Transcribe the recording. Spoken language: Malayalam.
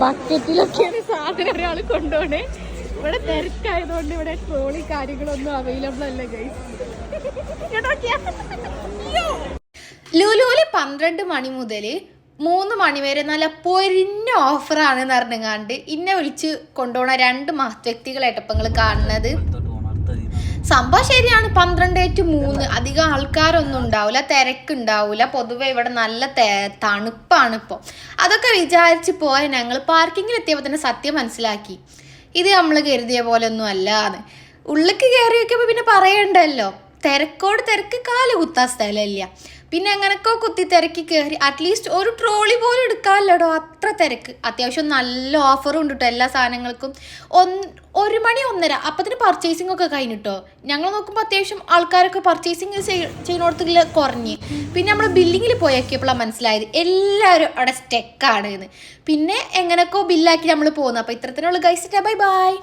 ബക്കറ്റിലൊക്കെയാണ് സാധനം ഒരാൾ കൊണ്ടുപോണേ. ഇവിടെ തിരക്കായതുകൊണ്ട് ഇവിടെ ട്രോളി കാര്യങ്ങളൊന്നും അവൈലബിൾ അല്ല ഗൈസ്. ലുലുവില് 12 മണി മുതൽ 3 മണി വരെ നല്ല പൊരിഞ്ഞ ഓഫറാണെന്ന് പറഞ്ഞാണ്ട് ഇന്നെ വിളിച്ച് കൊണ്ടുപോണ 2 മഹത് വ്യക്തികളായിട്ട് ഇപ്പം നിങ്ങൾ കാണുന്നത്. സംഭവം ശരിയാണ്, 12 to 3 അധികം ആൾക്കാരൊന്നും ഉണ്ടാവില്ല, തിരക്കുണ്ടാവില്ല. പൊതുവെ ഇവിടെ നല്ല തണുപ്പാണ് ഇപ്പോൾ. അതൊക്കെ വിചാരിച്ച് പോയ ഞങ്ങൾ പാർക്കിങ്ങിൽ എത്തിയപ്പോൾ തന്നെ സത്യം മനസ്സിലാക്കി, ഇത് നമ്മൾ കരുതിയ പോലെ ഒന്നും അല്ലാന്ന്. ഉള്ളിലേക്ക് കയറി വയ്ക്കുമ്പോൾ പിന്നെ പറയണ്ടല്ലോ, തിരക്കോട് തിരക്ക് കാല് കുത്താൻ സ്ഥലമില്ല. പിന്നെ എങ്ങനെയൊക്കെ കുത്തി തിരക്കി കയറി അറ്റ്ലീസ്റ്റ് ഒരു ട്രോളി പോലും എടുക്കാമല്ലോടോ, അത്ര തിരക്ക്. അത്യാവശ്യം നല്ല ഓഫറും ഉണ്ട് കേട്ടോ എല്ലാ സാധനങ്ങൾക്കും. 1 മണി 1:30 അപ്പത്തിന് പർച്ചേസിംഗ് ഒക്കെ കഴിഞ്ഞിട്ടോ. ഞങ്ങൾ നോക്കുമ്പോൾ അത്യാവശ്യം ആൾക്കാരൊക്കെ പർച്ചേസിങ് ചെയ്യുന്നിടത്ത് കുറഞ്ഞ്. പിന്നെ നമ്മൾ ബില്ലിങ്ങിൽ പോയേക്കിയപ്പോഴാണ് മനസ്സിലായത് എല്ലാവരും അവിടെ സ്റ്റെക്കാണ് എന്ന്. പിന്നെ എങ്ങനെയൊക്കെ ബില്ലാക്കി നമ്മൾ പോകുന്നു. അപ്പോൾ ഇത്രത്തിനുള്ള ഗൈസ്, ബൈ ബൈ.